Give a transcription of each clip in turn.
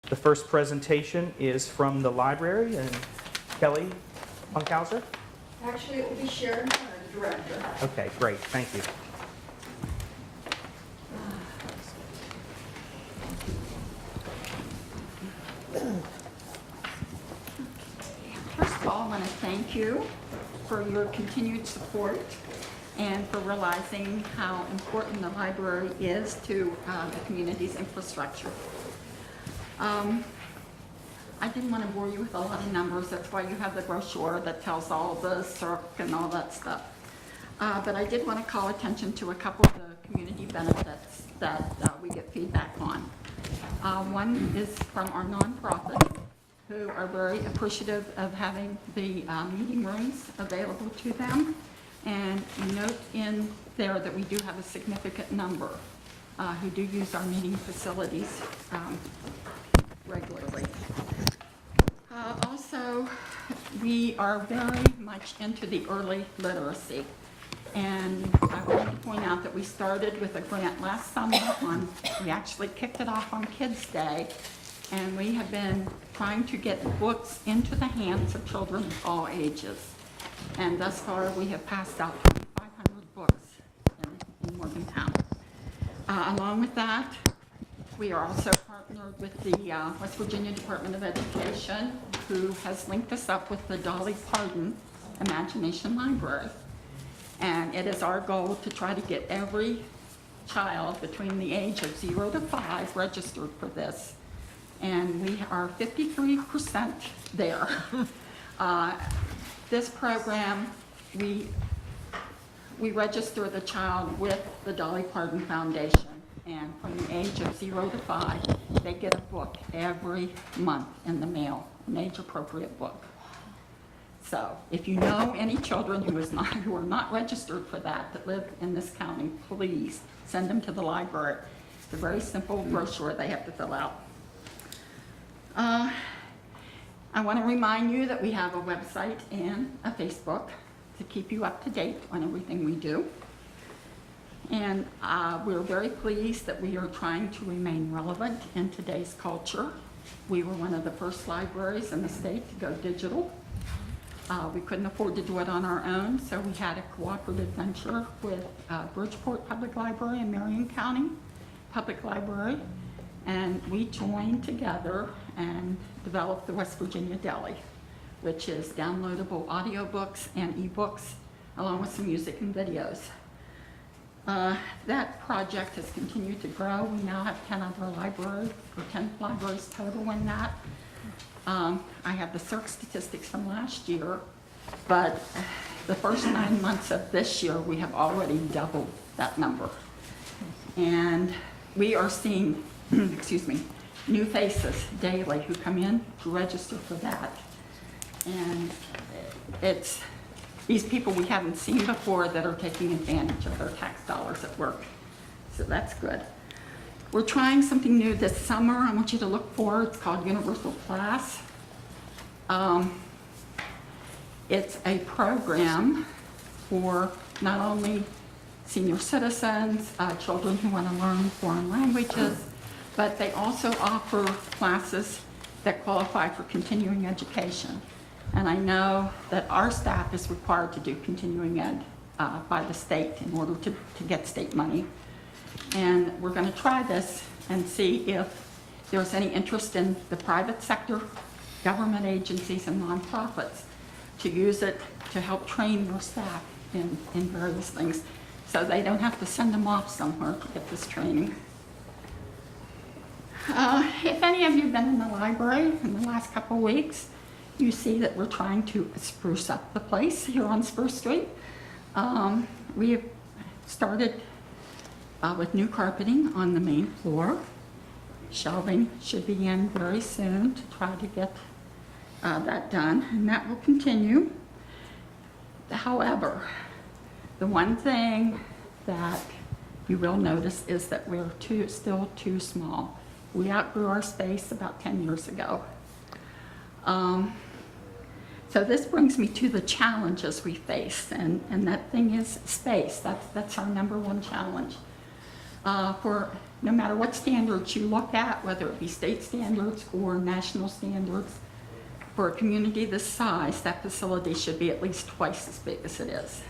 The first presentation is from the library, and Kelly Funkhauser. Actually, it will be Sharon, the director. Okay, great, thank you. First of all, I want to thank you for your continued support and for realizing how important the library is to the community's infrastructure. I didn't want to bore you with a lot of numbers. That's why you have the brochure that tells all the CERC and all that stuff. But I did want to call attention to a couple of the community benefits that we get feedback on. One is from our nonprofit, who are very appreciative of having the meeting rooms available to them. And note in there that we do have a significant number who do use our meeting facilities regularly. Also, we are very much into the early literacy. And I want to point out that we started with a grant last summer we actually kicked it off on Kids Day. And we have been trying to get books into the hands of children of all ages. And thus far, we have passed out 2,500 books in Morgantown. Along with that, we are also partnered with the West Virginia Department of Education, who has linked us up with the Dolly Parton Imagination Library. And it is our goal to try to get every child between the age of 0 to 5 registered for this. And we are 53% there. This program, we register the child with the Dolly Parton Foundation, and from the age of 0 to 5, they get a book every month in the mail, an age-appropriate book. So if you know any children who are not registered for that live in this county, please send them to the library. It's a very simple brochure they have to fill out. I want to remind you that we have a website and a Facebook to keep you up to date on everything we do. And we're very pleased that we are trying to remain relevant in today's culture. We were one of the first libraries in the state to go digital. We couldn't afford to do it on our own, so we had a cooperative venture with Bridgeport Public Library and Marion County Public Library. And we joined together and developed the West Virginia Deli, which is downloadable audiobooks and ebooks, along with some music and videos. That project has continued to grow. We now have 10 other libraries, or 10 libraries total in that. I have the CERC statistics from last year, but the first 9 months of this year, we have already doubled that number. And we are seeing excuse me, new faces daily who come in to register for that. And it's these people we haven't seen before that are taking advantage of their tax dollars at work. So that's good. We're trying something new this summer. I want you to look for it. It's called Universal Class. It's a program for not only senior citizens, children who want to learn foreign languages, but they also offer classes that qualify for continuing education. And I know that our staff is required to do continuing ed by the state in order to get state money. And we're going to try this and see if there's any interest in the private sector, government agencies, and nonprofits to use it to help train their staff in various things, so they don't have to send them off somewhere to get this training. If any of you have been in the library in the last couple of weeks, you see that we're trying to spruce up the place here on Spruce Street. We have started with new carpeting on the main floor. Shelving should be in very soon to try to get that done, and that will continue. However, the one thing that you will notice is that we're still too small. We outgrew our space about 10 years ago. So this brings me to the challenges we face, and that thing is space. That's our number one challenge. For no matter what standards you look at, whether it be state standards or national standards, for a community this size, that facility should be at least twice as big as it is.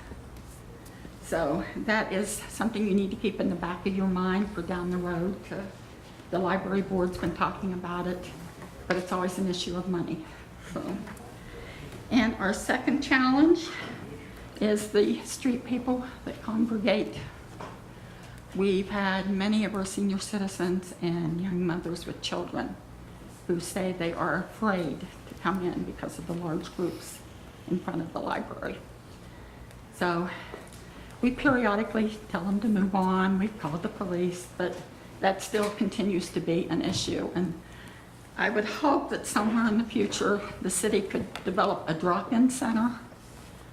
So that is something you need to keep in the back of your mind for down the road. The library board's been talking about it, but it's always an issue of money. So. And our second challenge is the street people that congregate. We've had many of our senior citizens and young mothers with children who say they are afraid to come in because of the large groups in front of the library. So we periodically tell them to move on. We've called the police, but that still continues to be an issue. And I would hope that somewhere in the future, the city could develop a drop-in center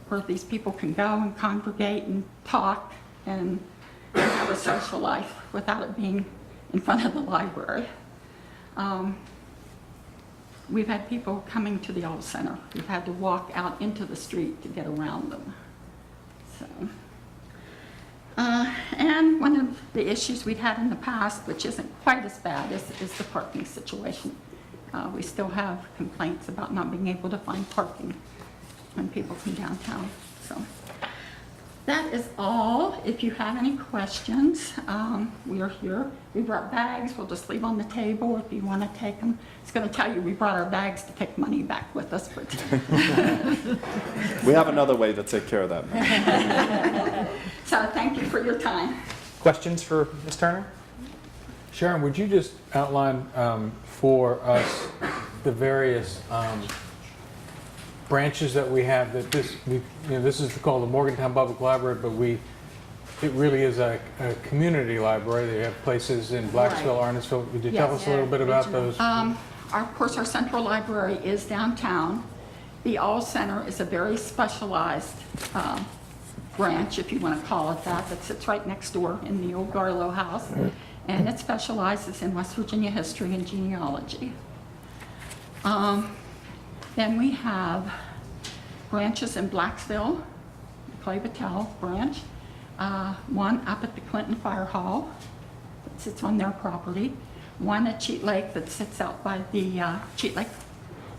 where these people can go and congregate and talk and have a social life without it being in front of the library. We've had people coming to the old center. We've had to walk out into the street to get around them. So, and one of the issues we've had in the past, which isn't quite as bad, is the parking situation. We still have complaints about not being able to find parking when people come downtown. So that is all. If you have any questions, we are here. We brought bags. We'll just leave on the table if you want to take them. It's going to tell you we brought our bags to take money back with us. But we have another way to take care of that. So thank you for your time. Questions for Ms. Turner? Sharon, would you just outline for us the various branches that we have? That this is called the Morgantown Public Library, but it really is a community library. They have places in Blacksville, Right. Arnottsville. Would you tell us a little bit about those? Of course, our central library is downtown. The All Center is a very specialized branch, if you want to call it that sits right next door in the old Garlow house. And it specializes in West Virginia history and genealogy. Then we have branches in Blacksville, the Clay Battelle branch, one up at the Clinton Fire Hall that sits on their property, one at Cheat Lake that sits out by the Cheat Lake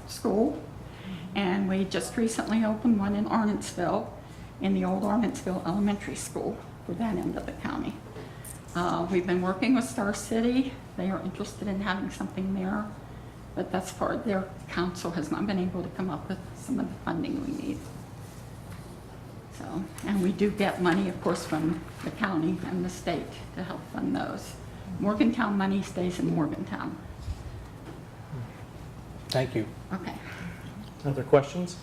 School, and we just recently opened one in Arnottsville, in the old Arnottsville Elementary School for that end of the county. We've been working with Star City. They are interested in having something there, but that's part, their council has not been able to come up with some of the funding we need. So, and we do get money, of course, from the county and the state to help fund those. Morgantown money stays in Morgantown. Thank you. Okay. Other questions?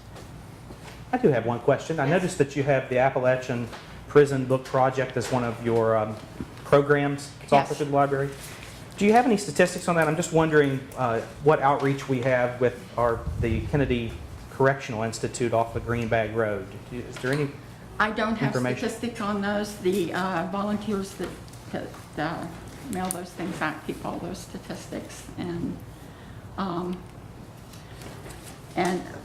I do have one question. I noticed that you have the Appalachian Prison Book Project as one of your programs. It's offered Yes. through the library. Do you have any statistics on that? I'm just wondering what outreach we have with the Kennedy Correctional Institute off the Green Bag Road. Is there any I don't have information? statistics on those. The volunteers that mail those things out keep all those statistics.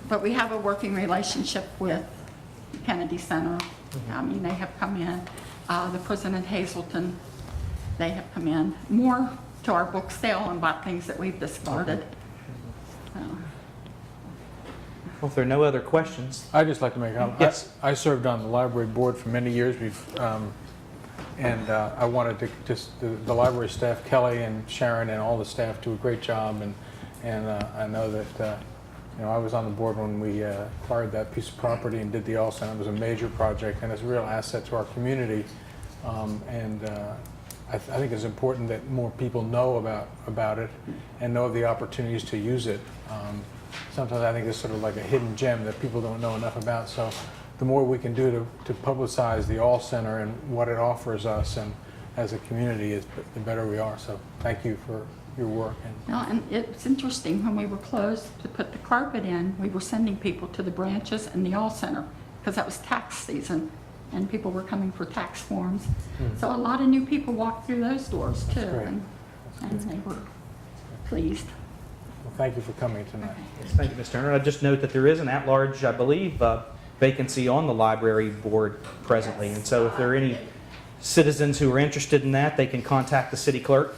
But we have a working relationship with Kennedy Center. I mean, they have come in. The prison in Hazleton, they have come in more to our book sale and bought things that we've discarded. So, Well, if there are no other questions. I'd just like to make a comment. Yes. I served on the library board for many years, and I wanted to just, the library staff, Kelly and Sharon and all the staff do a great job, and I know that, I was on the board when we acquired that piece of property and did the All Center. It was a major project, and it's a real asset to our community, I think it's important that more people know about it and know of the opportunities to use it. Sometimes I think it's sort of like a hidden gem that people don't know enough about. So the more we can do to publicize the All Center and what it offers us and as a community, the better we are. So thank you for your work. and it's interesting, when we were closed to put the carpet in, we were sending people to the branches and the All Center because that was tax season and people were coming for tax forms. So a lot of new people walked through those doors too, great. and they were pleased. Well, thank you for coming tonight. Yes, thank you, Ms. Turner. I just note that there is an at-large, I believe, vacancy on the library board presently. And so if there are any citizens who are interested in that, they can contact the city clerk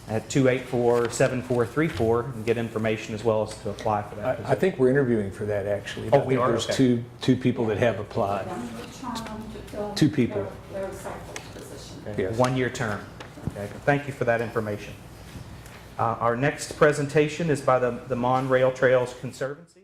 at 284-7434 and get information as well as to apply for that I position. think we're interviewing for that, actually. Oh, we are? There's Okay. two people that have applied. Two people. Their recycle position. Okay, Yes. One-year term. Okay, thank you for that information. Our next presentation is by the Mon Rail Trails Conservancy.